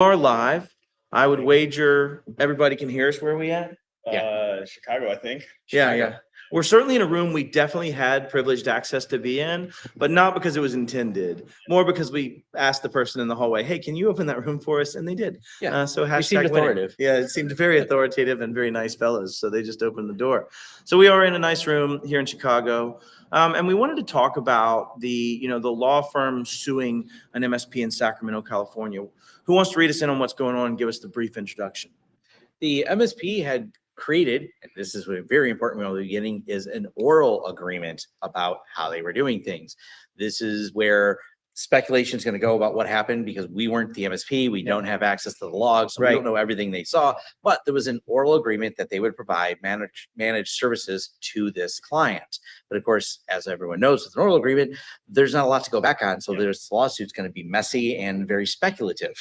Are live. I would wager everybody can hear us. Where are we at? Chicago, I think. Yeah, Chicago. yeah. We're certainly in a room we definitely had privileged access to be in, but not because it was intended. More because we asked the person in the hallway, "Hey, can you open that room for us?" And they did. Yeah, So we seemed hashtag winning. authoritative. Yeah, it seemed very authoritative and very nice fellows. So they just opened the door. So we are in a nice room here in Chicago. And we wanted to talk about the law firm suing an MSP in Sacramento, California. Who wants to read us in on what's going on and give us the brief introduction? The MSP had created, and this is very important from the beginning, is an oral agreement about how they were doing things. This is where speculation is going to go about what happened because we weren't the MSP. We don't have access to the logs. So Right. We don't know everything they saw, but there was an oral agreement that they would provide managed services to this client. But of course, as everyone knows, with an oral agreement, there's not a lot to go back on. So this lawsuit's going to be messy and very speculative.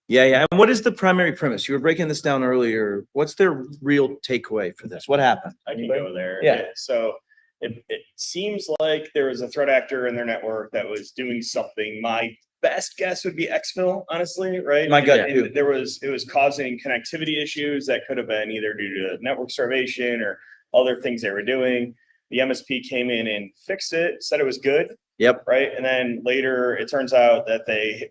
Yeah, yeah. And what is the primary premise? You were breaking this down earlier. What's their real takeaway for this? What happened? I can go there. Yeah. So it seems like there was a threat actor in their network that was doing something. My best guess would be Xfil, honestly, right? My gut, And too. it was causing connectivity issues that could have been either due to network starvation or other things they were doing. The MSP came in and fixed it, said it was good, Yep. right? And then later it turns out that they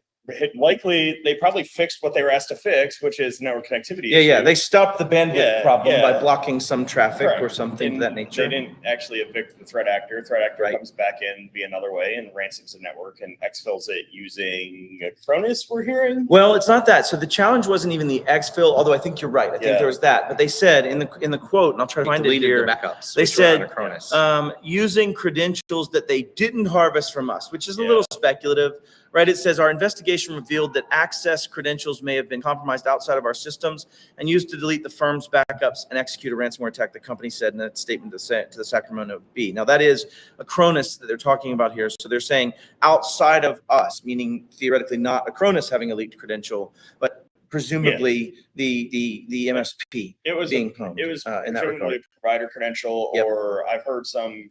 probably fixed what they were asked to fix, which is network connectivity. Yeah, yeah. issue. They stopped the bandwidth Yeah, problem by yeah. blocking some traffic or Correct. something of And that nature. They didn't actually evict the threat actor. Threat actor Right. comes back in via another way and ransoms the network and exfils it using Acronis, we're hearing. Well, it's not that. So the challenge wasn't even the exfil, although I think you're right. I think Yeah. there was that. But they said in the quote, and I'll try to We find it deleted here. the backups. They which were on said, Acronis. Using credentials that they didn't harvest from us, which is a Yeah. little speculative, right? It says our investigation revealed that access credentials may have been compromised outside of our systems and used to delete the firm's backups and execute a ransomware attack, the company said in a statement to the Sacramento Bee. Now that is Acronis that they're talking about here. So they're saying outside of us, meaning theoretically not Acronis having a leaked credential, but presumably the MSP It was being pwned, it was in that regard. presumably provider credential, Yep. or I've heard some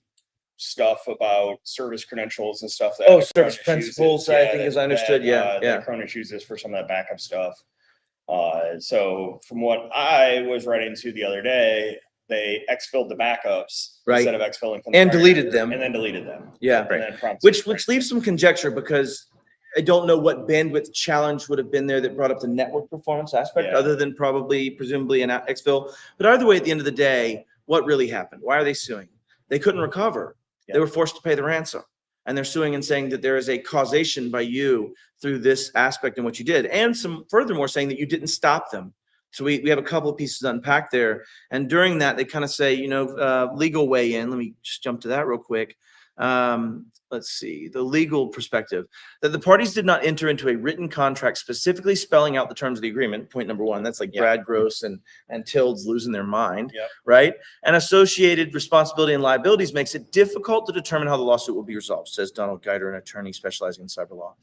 stuff about service credentials and stuff that Oh, Acronis service uses. principals, I think, as I understood. Yeah, yeah. that Acronis uses for some of that backup stuff. So from what I was read into the other day, they exfilled the backups Right. instead of exfilling from And the deleted actor, them. and then deleted them. Yeah. And then prompted Which leaves some conjecture because I don't know what bandwidth challenge would have been there that brought up the network performance aspect, Yeah. other than presumably an exfil. But either way, at the end of the day, what really happened? Why are they suing? They couldn't recover. They Yeah. were forced to pay the ransom. And they're suing and saying that there is a causation by you through this aspect in what you did. And some furthermore saying that you didn't stop them. So we have a couple of pieces to unpack there. And during that, they kind of say, legal weigh in. Let me just jump to that real quick. Let's see, the legal perspective, that the parties did not enter into a written contract specifically spelling out the terms of the agreement. Point number one. That's like Yeah. Brad Gross and Tildes losing their mind, Yep. right? And associated responsibility and liabilities makes it difficult to determine how the lawsuit will be resolved, says Donald Geider, an attorney specializing in cyber law.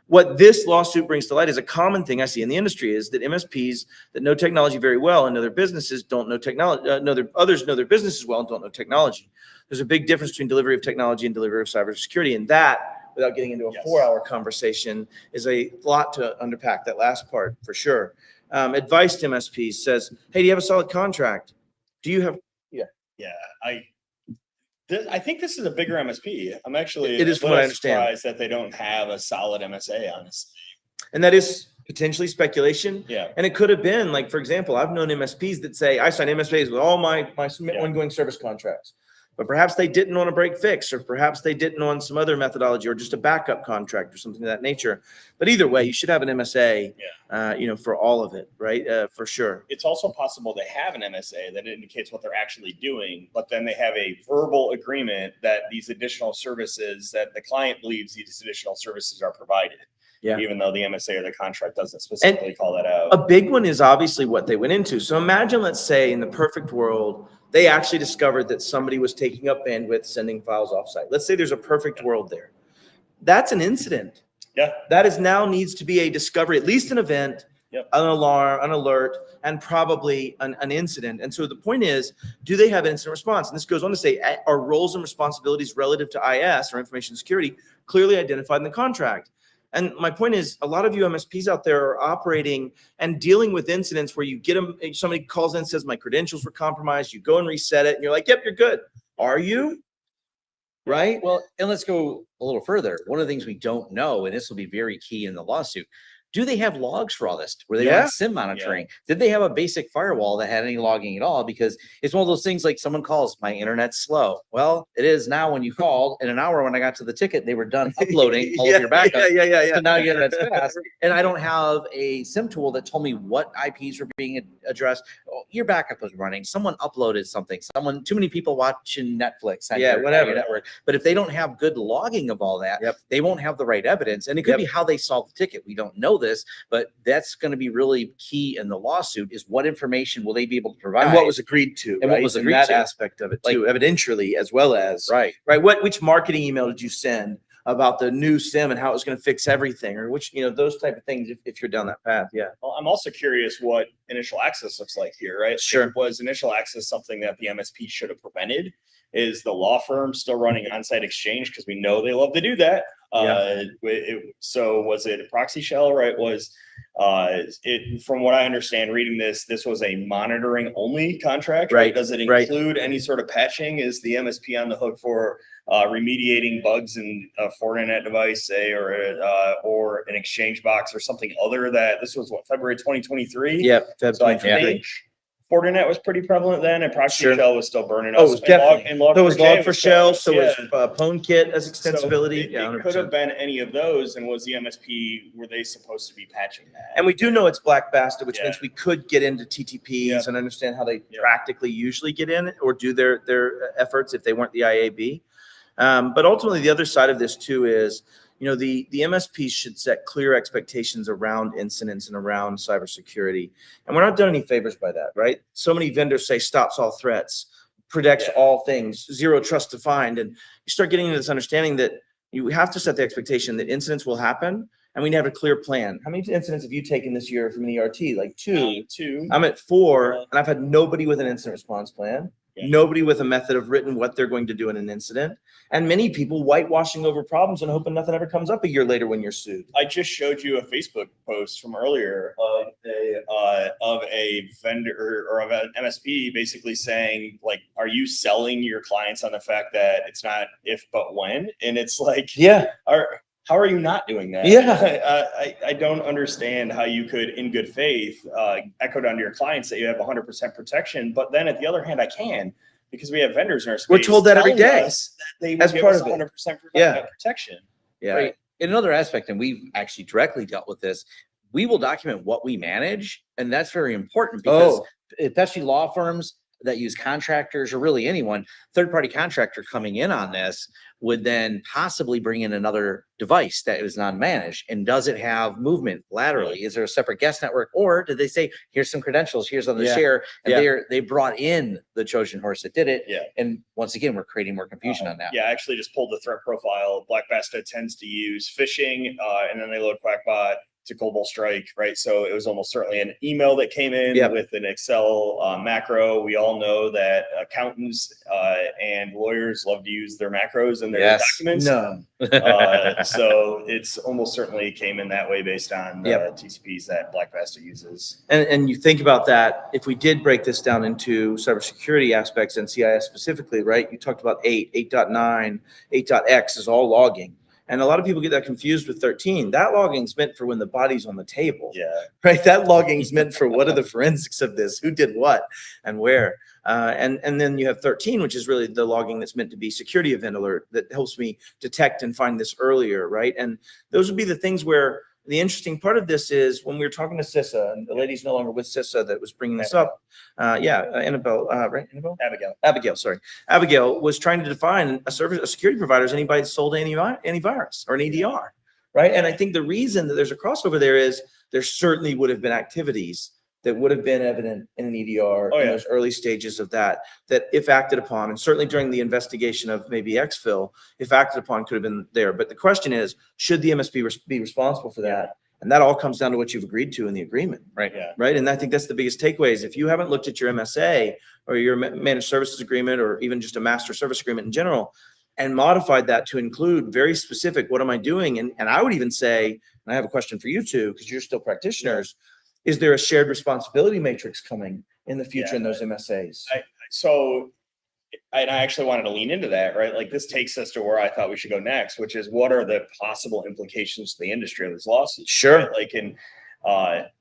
What this lawsuit brings to light is a common thing I see in the industry is that MSPs that know technology very well and know their businesses don't know technology, others know their businesses well and don't know technology. There's a big difference between delivery of technology and delivery of cybersecurity. And that, without getting into a Yes. 4-hour conversation, is a lot to unpack, that last part for sure. Advice to MSPs says, hey, do you have a solid contract? Do you have, Yeah, I think this is a bigger MSP. I'm actually It is a from what I little understand. surprised that they don't have a solid MSA, honestly. and that is potentially speculation. Yeah. And it could have been, like, for example, I've known MSPs that say, I sign MSAs with all my Yeah. ongoing service contracts. But perhaps they didn't on a break fix, or perhaps they didn't on some other methodology, or just a backup contract or something of that nature. But either way, you should have an MSA, for all of it, right? For sure. It's also possible they have an MSA that indicates what they're actually doing, but then they have a verbal agreement that these additional services, that the client believes these additional services are provided. Yeah. Even though the MSA or the contract doesn't specifically call that out. A big one is obviously what they went into. So imagine, let's say in the perfect world, they actually discovered that somebody was taking up bandwidth, sending files offsite. Let's say there's a perfect world there. That's an incident. Yeah. That is now needs to be a discovery, at least an event, Yep. an alarm, an alert, and probably an incident. And so the point is, do they have incident response? And this goes on to say, are roles and responsibilities relative to IS or information security clearly identified in the contract? And my point is, a lot of you MSPs out there are operating and dealing with incidents where you get them, somebody calls in and says, my credentials were compromised. You go and reset it and you're like, yep, you're good. Are you? Right? Well, and let's go a little further. One of the things we don't know, and this will be very key in the lawsuit, do they have logs for all this? Were they Yeah. on SIM monitoring? Did they have a basic firewall that had any logging at all? Because it's one of those things like someone calls, my internet's slow. Well, it is now when you called. In an hour when I got to the ticket, they were done uploading all of your backups. Yeah. So now your internet's fast. And I don't have a SIM tool that told me what IPs were being addressed. Oh, your backup was running. Someone uploaded something. Too many people watching Netflix. on Yeah, your whatever. network. But if they don't have good logging of all that, Yep. they won't have the right evidence. And it could Yep. be how they solved the ticket. We don't know this, but that's going to be really key in the lawsuit is what information will they be able to provide? And what was agreed to, And what right? was And agreed that to. aspect of it too, evidentially, as well as, right. right? Which marketing email did you send about the new SIM and how it was going to fix everything, or which, those type of things, if you're down that path. Yeah. Well, I'm also curious what initial access looks like here, right? Sure. Was initial access something that the MSP should have prevented? Is the law firm still running on-site exchange? Because we know they love to do that. So was it a proxy shell, right? From what I understand, reading this was a monitoring only contract, right? Does it include any sort of patching? Is the MSP on the hook for remediating bugs in a Fortinet device, say, or an Exchange box or something other that this was February 2023? Yeah. So I think Fortinet was pretty prevalent then, and proxy Sure. shell was still burning us. Oh, it was definitely. And So was Log4j Log4Shell, so was yeah. PwnKit as So extensibility. it, Yeah, it could have 100%. been any of those, and was the MSP, were they supposed to be patching that? And we do know it's Black Basta, which Yeah. means we could get into TTPs Yeah. and understand how they Yeah. practically usually get in or do their efforts if they weren't the IAB. But ultimately, the other side of this too is, the MSPs should set clear expectations around incidents and around cybersecurity. And we're not doing any favors by that, right? So many vendors say stops all threats, protects Yeah. all things, zero trust defined. And you start getting into this understanding that you have to set the expectation that incidents will happen and we need to have a clear plan. How many incidents have you taken this year from an ERT? Like two. Two. I'm at 4 and I've had nobody with an incident response plan. Yeah. Nobody with a method of written what they're going to do in an incident. And many people whitewashing over problems and hoping nothing ever comes up a year later when you're sued. I just showed you a Facebook post from earlier of a vendor or of an MSP basically saying, like, are you selling your clients on the fact that it's not if but when? And it's like, Yeah. how are you not doing that? Yeah. I don't understand how you could, in good faith, echo down to your clients that you have 100% protection. But then at the other hand, I can, because we have vendors in our space. We're told that every telling day. us that they As will give part us of it. 100% Yeah. protection. Yeah. Right. In another aspect, and we've actually directly dealt with this, we will document what we manage. And that's very important because especially law firms that use contractors or really anyone, third-party contractor coming in on this would then possibly bring in another device that is non-managed. And does it have movement laterally? Is there a separate guest network? Or did they say, here's some credentials, here's on the Yeah. share, and Yeah. they brought in the Trojan horse that did it. Yeah. And once again, we're creating more confusion on that. Yeah, I actually just pulled the threat profile. Black Basta tends to use phishing, and then they load QuackBot to Cobalt Strike, right? So it was almost certainly an email that came in Yep. with an Excel macro. We all know that accountants and lawyers love to use their macros in their Yes. documents. No. So it's almost certainly came in that way based on the Yep. TCPs that Black Basta uses. And you think about that, if we did break this down into cybersecurity aspects and CIS specifically, right? You talked about 8.9, 8.x is all logging. And a lot of people get that confused with 13. That logging's meant for when the body's on the table, Yeah. right? That logging's meant for what are the forensics of this? Who did what and where? And then you have 13, which is really the logging that's meant to be security event alert that helps me detect and find this earlier, right? And those would be the things where the interesting part of this is when we were talking to CISA, and the lady's no longer with CISA that was bringing this up. Annabelle, right? Annabelle? Abigail, sorry. Abigail was trying to define a security provider as anybody that sold antivirus or an EDR, right? And I think the reason that there's a crossover there is there certainly would have been activities that would have been evident in an EDR in those early stages of that if acted upon, and certainly during the investigation of maybe exfil, if acted upon, could have been there. But the question is, should the MSP be responsible for that? And that all comes down to what you've agreed to in the agreement. Right. Yeah. Right. And I think that's the biggest takeaway is if you haven't looked at your MSA or your managed services agreement, or even just a master service agreement in general, and modified that to include very specific, what am I doing? And I would even say, and I have a question for you two, because you're still practitioners, is there a shared responsibility matrix coming in the future in those MSAs? So and I actually wanted to lean into that, right? Like this takes us to where I thought we should go next, which is what are the possible implications to the industry of this lawsuit? Sure. Right? Like, and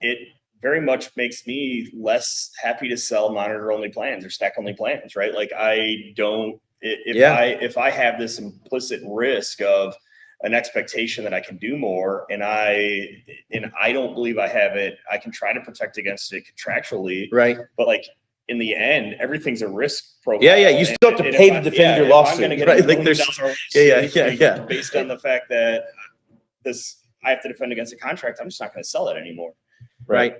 it very much makes me less happy to sell monitor only plans or stack only plans, right? Like I don't, if I have this implicit risk of an expectation that I can do more and I don't believe I have it, I can try to protect against it contractually. Right. But like, in the end, everything's a risk profile. Yeah. You still have to pay to defend your lawsuit. I'm gonna get right? $1 Like million yeah. based on the fact that I have to defend against a contract, I'm just not going to sell it anymore. Right.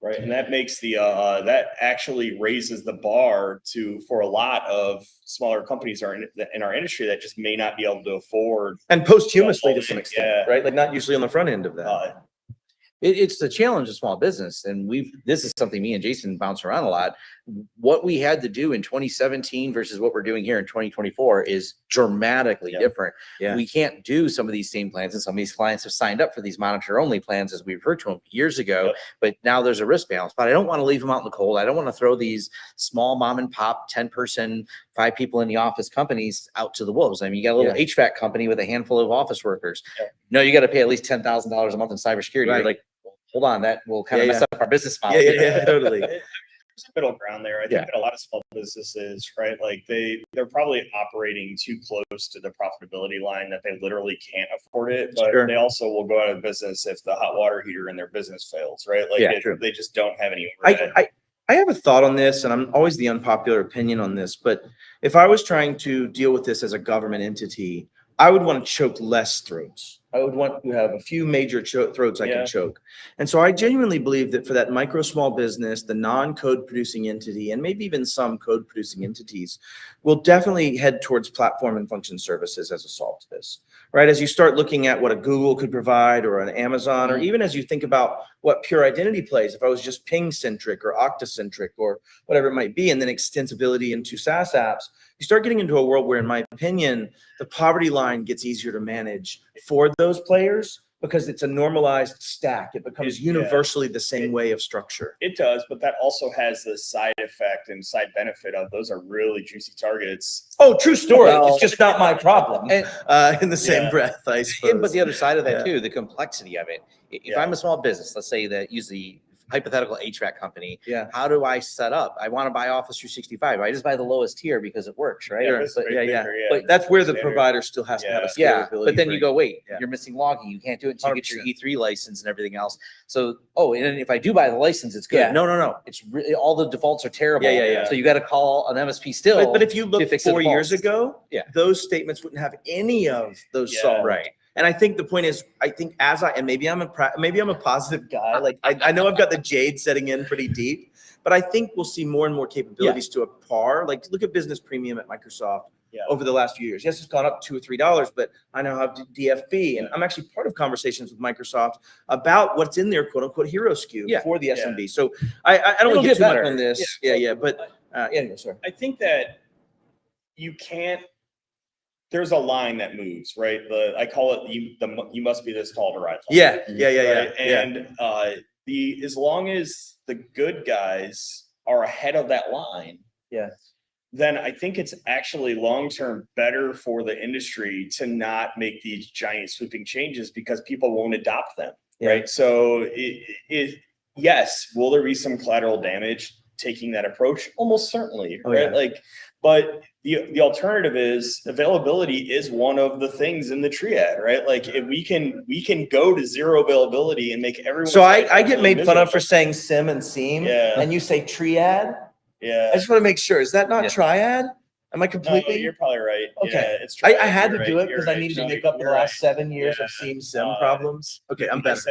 And that makes that actually raises the bar for a lot of smaller companies in our industry that just may not be able to afford. And posthumously to some extent, right? Like not usually on the front end of that. It's the challenge of small business. And this is something me and Jason bounce around a lot. What we had to do in 2017 versus what we're doing here in 2024 is dramatically different. Yeah. We can't do some of these same plans, and some of these clients have signed up for these monitor only plans as we referred to them years ago. But now there's a risk balance, but I don't want to leave them out in the cold. I don't want to throw these small mom and pop 10-person, 5 people in the office companies out to the wolves. I mean, you got a little HVAC company with a handful of office workers. No, you got to pay at least $10,000 a month in cybersecurity. Right. You're like, hold on, that will kind of mess up our business model. Yeah, totally. There's a middle ground there. I think that a lot of small businesses, right, like they're probably operating too close to the profitability line that they literally can't afford it, but they also will go out of business if the hot water heater in their business fails, right? Like they just don't have any overhead. I have a thought on this, and I'm always the unpopular opinion on this, but if I was trying to deal with this as a government entity, I would want to choke less throats. I would want to have a few major throats I can choke. And so I genuinely believe that for that micro small business, the non-code producing entity, and maybe even some code producing entities, will definitely head towards platform and function services as a solve to this, right? As you start looking at what a Google could provide or an Amazon, or even as you think about what pure identity plays, if I was just ping centric or Okta centric or whatever it might be, and then extensibility into SaaS apps, you start getting into a world where, in my opinion, the poverty line gets easier to manage for those players because it's a normalized stack. It becomes universally the same way of structure. It does, but that also has the side effect and side benefit of those are really juicy targets. Oh, true story. It's just not my problem. And, in the same breath, I suppose. But the other side of that too, the complexity of it. If I'm a small business, let's say that use the hypothetical HVAC company. How do I set up? I want to buy Office 365. I just buy the lowest tier because it works, right? But that's where the provider still has to have a scalability. But then you go, wait, you're missing logging. You can't do it until you get your E3 license and everything else. So, and if I do buy the license, it's good. No. It's really all the defaults are terrible. So you got to call an MSP still. But if you look 4 years ago, those statements wouldn't have any of those solved. Right. And I think the point is, I think and maybe I'm a positive guy. Like I know I've got the jade setting in pretty deep, but I think we'll see more and more capabilities to a par. Like look at Business Premium at Microsoft over the last few years. Yes, it's gone up $2 or $3, but I now have DFP, and I'm actually part of conversations with Microsoft about what's in their quote unquote hero SKU for the SMB. So I don't want to get too much on this. But sorry. I think that you can't. There's a line that moves, right? I call it you must be this tall to ride. Right? And as long as the good guys are ahead of that line, then I think it's actually long-term better for the industry to not make these giant sweeping changes because people won't adopt them, right? So yes, will there be some collateral damage taking that approach? Almost certainly, right? But the alternative is availability is one of the things in the triad, right? Like if we can go to zero availability and make everyone. So I get made fun of for saying SIM and SIEM, and you say triad. I just want to make sure. Is that not triad? Am I completely? No, you're probably right. Okay. It's triad. I had to do it because I needed to make up for the last 7 years of SIEM SIM problems. Okay, I'm better.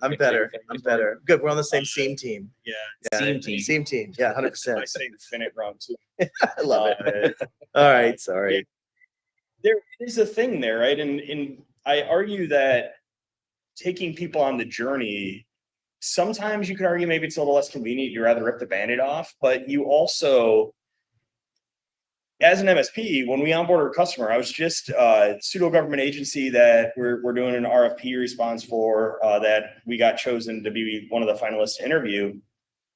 I'm better. Good. We're on the same SIEM team. SIEM team. Yeah, 100%. I say Finit wrong too. I love it. All right. Sorry. There is a thing there, right? And I argue that taking people on the journey, sometimes you could argue maybe it's a little less convenient. You'd rather rip the Band-Aid off, but you also as an MSP, when we onboard a customer, I was just pseudo government agency that we're doing an RFP response for that we got chosen to be one of the finalists to interview.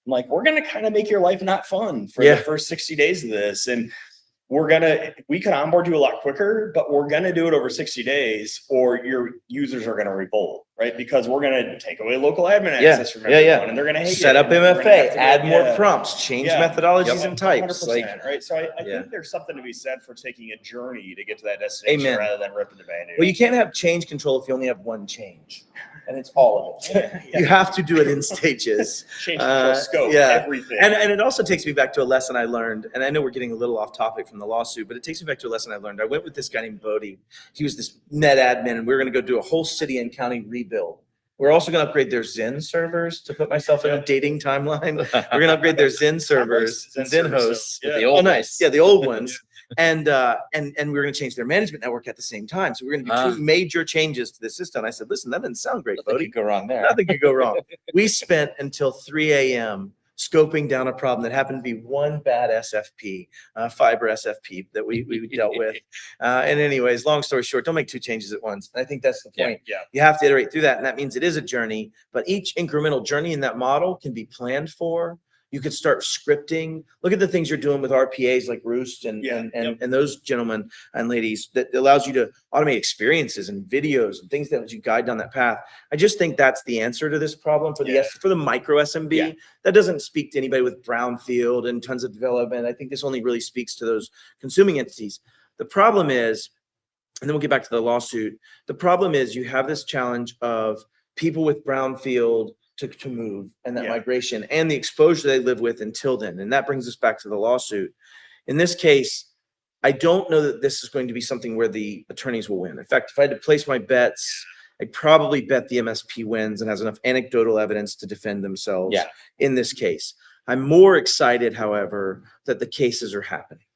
I'm like, we're going to kind of make your life not fun for the first 60 days of this. And we could onboard you a lot quicker, but we're going to do it over 60 days or your users are going to revolt, right? Because we're going to take away local admin access from everyone and they're going to hate set it, up and we're gonna MFA, have to add get- more prompts, change methodologies and types. 100%, right? So I Yeah. think there's something to be said for taking a journey to get to that destination Amen. rather than ripping the Band-Aid. Well, you can't have change control if you only have one change, and it's all of it. You have to do it in stages. Change control scope, yeah. everything. And it also takes me back to a lesson I learned, and I know we're getting a little off topic from the lawsuit, but it takes me back to a lesson I learned. I went with this guy named Bodie. He was this net admin, and we were going to go do a whole city and county rebuild. We're also going to upgrade their Zen servers to put myself in a dating timeline. We're going to upgrade their Zen servers, Zen hosts. Yeah. The old Nice. Yeah, the old ones. And we're going to change their management network at the same time. So we're going to do two major changes to the system. I said, listen, that didn't sound great, Nothing Bodie. could go wrong there. Nothing could go wrong. We spent until 3 a.m. scoping down a problem that happened to be one bad SFP, fiber SFP that we dealt with. And anyways, long story short, don't make two changes at once. I think that's the point. Yeah. You have to iterate through that. And that means it is a journey, but each incremental journey in that model can be planned for. You could start scripting. Look at the things you're doing with RPAs like Roost and those gentlemen and ladies that allows you to automate experiences and videos and things that you guide down that path. I just think that's the answer to this problem for the micro SMB. Yeah. That doesn't speak to anybody with brownfield and tons of development. I think this only really speaks to those consuming entities. The problem is, and then we'll get back to the lawsuit. The problem is you have this challenge of people with brownfield to move and that migration and the exposure they live with until then. And that brings us back to the lawsuit. In this case, I don't know that this is going to be something where the attorneys will win. In fact, if I had to place my bets, I'd probably bet the MSP wins and has enough anecdotal evidence to defend themselves in this case. I'm more excited, however, that the cases are happening.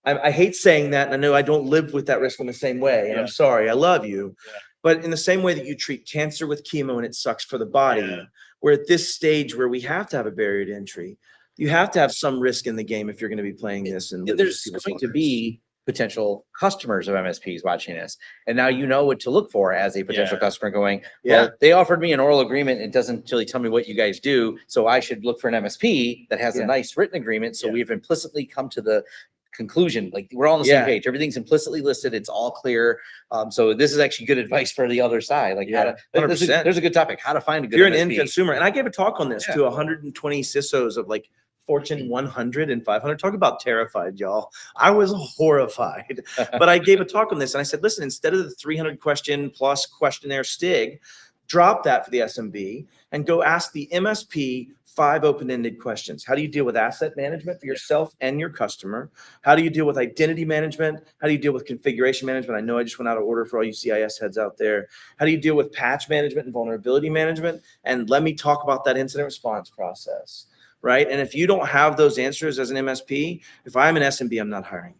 I hate saying that, and I know I don't live with that risk in the same way, and I'm sorry, I love you. But in the same way that you treat cancer with chemo and it sucks for the body, we're at this stage where we have to have a barrier to entry. You have to have some risk in the game if you're going to be playing this. And there's going to be potential customers of MSPs watching this. And now you know what to look for as a potential customer going, well, they offered me an oral agreement. It doesn't really tell me what you guys do. So I should look for an MSP that has a nice written agreement. So we've implicitly come to the conclusion, like we're all on the same page. Everything's implicitly listed. It's all clear. So this is actually good advice for the other side. Like how to, there's a good topic, how to find a good You're an MSP. end consumer. And I gave a talk on this to 120 CISOs of like Fortune 100 and 500. Talk about terrified, y'all. I was horrified, but I gave a talk on this and I said, listen, instead of the 300 question plus questionnaire STIG, drop that for the SMB and go ask the MSP 5 open-ended questions. How do you deal with asset management for yourself and your customer? How do you deal with identity management? How do you deal with configuration management? I know I just went out of order for all you CIS heads out there. How do you deal with patch management and vulnerability management? And let me talk about that incident response process, right? And if you don't have those answers as an MSP, if I'm an SMB, I'm not hiring you.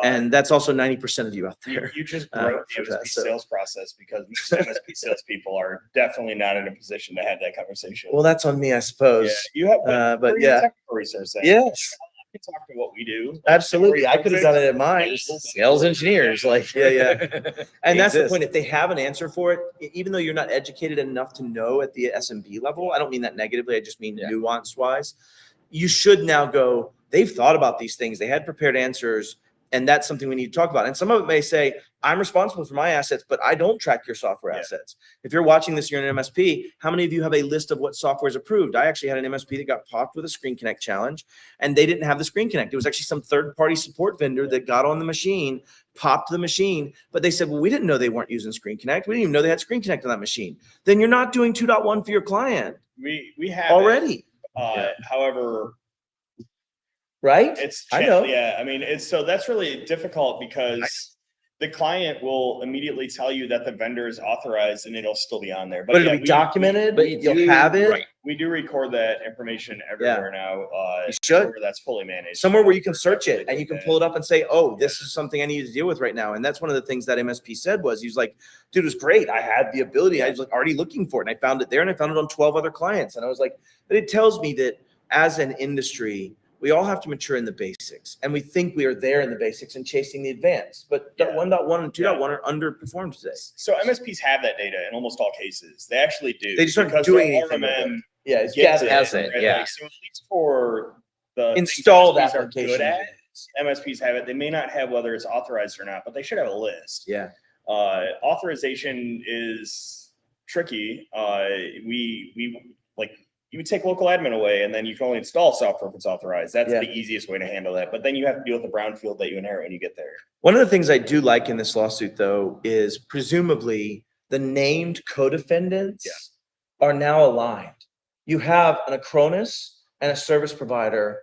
And that's also 90% of you out there. You just broke the MSP sales process because most MSP salespeople are definitely not in a position to have that conversation. Well, that's on me, I suppose. You have, but technical research. Yes. I can talk to what we do. Absolutely. I could have done it at mine. Sales engineers, like And that's the point. If they have an answer for it, even though you're not educated enough to know at the SMB level, I don't mean that negatively. I just mean nuance wise. You should now go, they've thought about these things. They had prepared answers. And that's something we need to talk about. And some of it may say, I'm responsible for my assets, but I don't track your software assets. If you're watching this, you're an MSP. How many of you have a list of what software is approved? I actually had an MSP that got popped with a Screen Connect challenge, and they didn't have the Screen Connect. It was actually some third-party support vendor that got on the machine, popped the machine, but they said, well, we didn't know they weren't using Screen Connect. We didn't even know they had Screen Connect on that machine. Then you're not doing 2.1 for your client. We have already. However, right? I know. Yeah. I mean, so that's really difficult because the client will immediately tell you that the vendor is authorized and it'll still be on there. But it'll be documented, but you'll have it. Right. We do record that information everywhere now. You should. That's fully managed. Somewhere where you can search it and you can pull it up and say, oh, this is something I need to deal with right now. And that's one of the things that MSP said was, he was like, dude, it was great. I had the ability. I was like already looking for it. And I found it there and I found it on 12 other clients. And I was like, but it tells me that as an industry, we all have to mature in the basics, and we think we are there in the basics and chasing the advance. But Yeah. 1.1 and 2.1 are underperformed today. So MSPs have that data in almost all cases. They actually do. They just aren't because doing their anything with RMM it. Yeah, it's gets gathered. has it, right? yeah. Like, so at least for the things Installed MSPs are applications. good at, MSPs have it. They may not have whether it's authorized or not, but they should have a list. Yeah. Authorization is tricky. We like you would take local admin away and then you can only install software if it's authorized. That's Yeah. the easiest way to handle that. But then you have to deal with the brownfield that you inherit when you get there. One of the things I do like in this lawsuit, though, is presumably the named co-defendants are now aligned. You have an Acronis and a service provider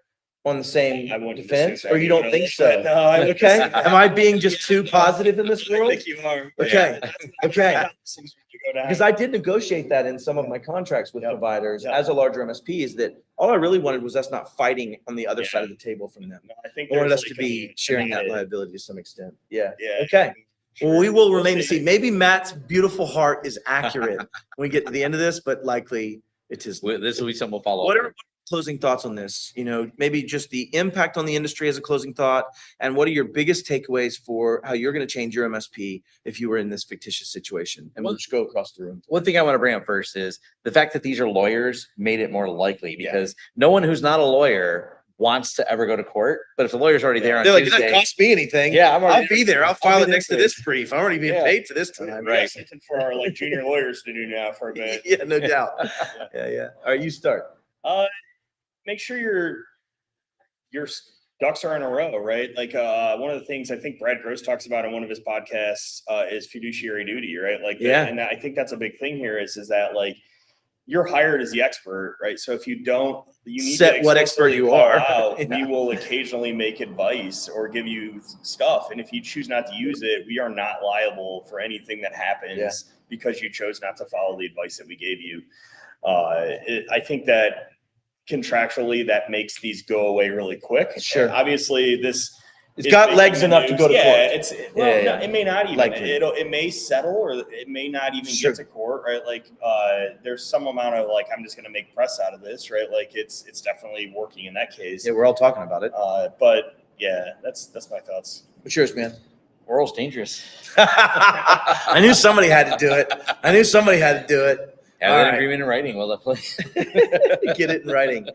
on the same I wouldn't defense, assume or that you don't either. think so? No, I wouldn't Okay, assume that. am I being just too positive in this I world? think you are. Okay, okay. Because Because I did negotiate that in some of my contracts with Yep. providers Yep. as a larger MSP, is that all I really wanted was us not fighting on the other Yeah. side of the table from them. I think I wanted there's us to like be a- sharing that a- liability to some extent. Yeah. Yeah. Okay. Sure. Well, we will We'll remain to see. Maybe Matt's beautiful heart is accurate when we get to the end of this, but likely it is. This will be something we'll follow What up. are closing thoughts on this? You know, maybe just the impact on the industry as a closing thought, and what are your biggest takeaways for how you're going to change your MSP if you were in this fictitious situation? And we'll just go across the room. One thing I want to bring up first is the fact that these are lawyers made it more likely Yeah. because no one who's not a lawyer wants to ever go to court. But if the lawyer's already there on They're like, it doesn't Tuesday, cost me anything. yeah, I'm I'll already be there. I'll I'll file be it there next to for this brief. I'm already being Yeah. paid for this We time. got Right. something for our like junior lawyers to do now for a bit. Yeah, no doubt. Yeah, yeah. All right, you start. Make sure your ducks are in a row, right? Like one of the things I think Brad Gross talks about in one of his podcasts is fiduciary duty, right? Like, Yeah. and I think that's a big thing here is that like you're hired as the expert, right? So if you don't, you need Set to what expert explicitly you call are. out, Yeah. We will occasionally make advice or give you stuff, and if you choose not to use it, we are not liable for anything that happens because you chose not to follow the advice that we gave you. I think that contractually that makes these go away really quick. Sure. Obviously, this It's is got making legs the enough to news. go to Yeah, court. it's well, Yeah, no, yeah. it may not even. Likely. It may settle, or it may not even Sure. get to court, right? Like, there's some amount of like, I'm just going to make press out of this, right? Like, it's definitely working in that case. Yeah, we're all talking about it. But yeah, that's my thoughts. What's yours, man? Oral's dangerous. I knew somebody had to do it. I knew somebody had to do it. Have All an right. agreement in writing. Well, that play. Get it in writing.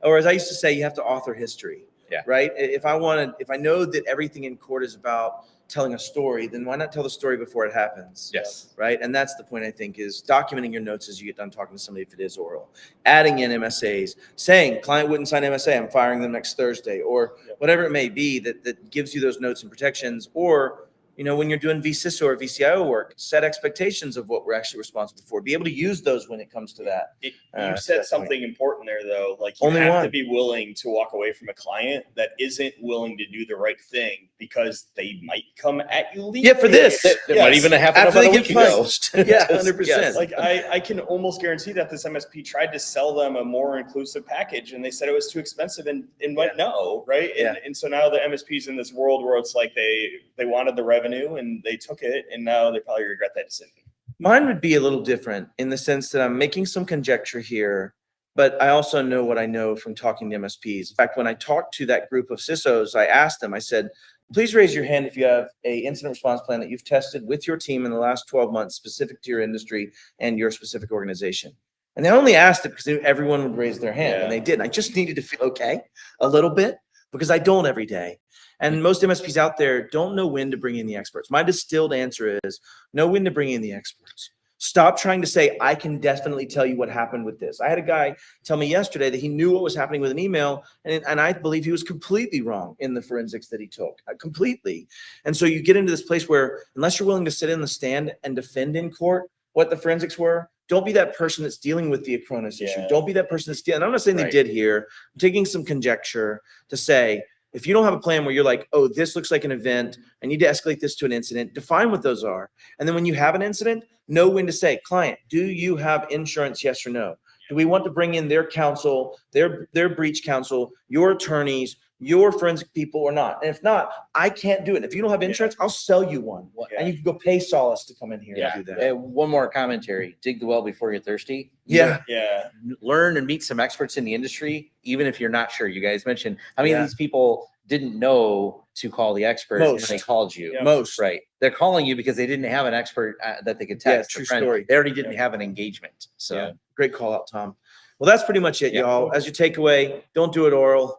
Or as I used to say, you have to author history. Yeah. Right? If I know that everything in court is about telling a story, then why not tell the story before it happens? Yes. Right? And that's the point, I think, is documenting your notes as you get done talking to somebody if it is oral. Adding in MSAs, saying client wouldn't sign MSA, I'm firing them next Thursday, or Yep. whatever it may be that gives you those notes and protections. Or, you know, when you're doing VCISO or VCIO work, set expectations of what we're actually responsible for. Be able to use those when it comes to that. You to said that something important there, though. Like, you Only have one. to be willing to walk away from a client that isn't willing to do the right thing because they might come at you legally. Yeah, for this. That might even have happened After about they a get week ago. punched. Yeah, 100%. Yes. Like, I can almost guarantee that this MSP tried to sell them a more inclusive package and they said it was too expensive and went no, right? Yeah. And so now the MSP's in this world where it's like they wanted the revenue and they took it, and now they probably regret that decision. Mine would be a little different in the sense that I'm making some conjecture here, but I also know what I know from talking to MSPs. In fact, when I talked to that group of CISOs, I asked them, I said, please raise your hand if you have a incident response plan that you've tested with your team in the last 12 months specific to your industry and your specific organization. And they only asked it because they knew everyone would raise their hand, and they did. And I just needed to feel okay a little bit because I don't every day. And most MSPs out there don't know when to bring in the experts. My distilled answer is know when to bring in the experts. Stop trying to say, I can definitely tell you what happened with this. I had a guy tell me yesterday that he knew what was happening with an email, and I believe he was completely wrong in the forensics that he took, completely. And so you get into this place where unless you're willing to sit in the stand and defend in court what the forensics were, don't be that person that's dealing with the Acronis issue. Yeah. Don't be that person that's dealing. I'm not saying they Right. did here. I'm taking some conjecture to say, if you don't have a plan where you're like, oh, this looks like an event, I need to escalate this to an incident, define what those are. And then when you have an incident, know when to say, client, do you have insurance, yes or no? Do we want to bring in their counsel, their breach counsel, your attorneys, your forensic people or not. And if not, I can't do it. If you don't have insurance, I'll sell you one. And you can go pay Solace to come in here Yeah. and do that. One more commentary, dig the well before you're thirsty. Yeah. Yeah. Learn and meet some experts in the industry, even if you're not sure. You guys mentioned, how many Yeah. of these people didn't know to call the expert and Most. they called you? Yeah. Most. Right. They're calling you because they didn't have an expert that they could Yeah, text. true a friend. story. They already didn't have an engagement. So Yeah. Great call out, Tom. Well, that's pretty much it, Yeah. y'all. As you take away, don't do it oral.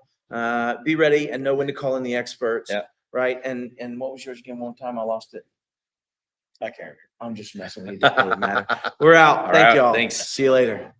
Be ready and know when to call in the experts. Yeah. Right. And what was yours again? One time I lost it. I can't. I'm just messing with you. It doesn't matter. We're out. All Thank right, y'all. thanks. See you later.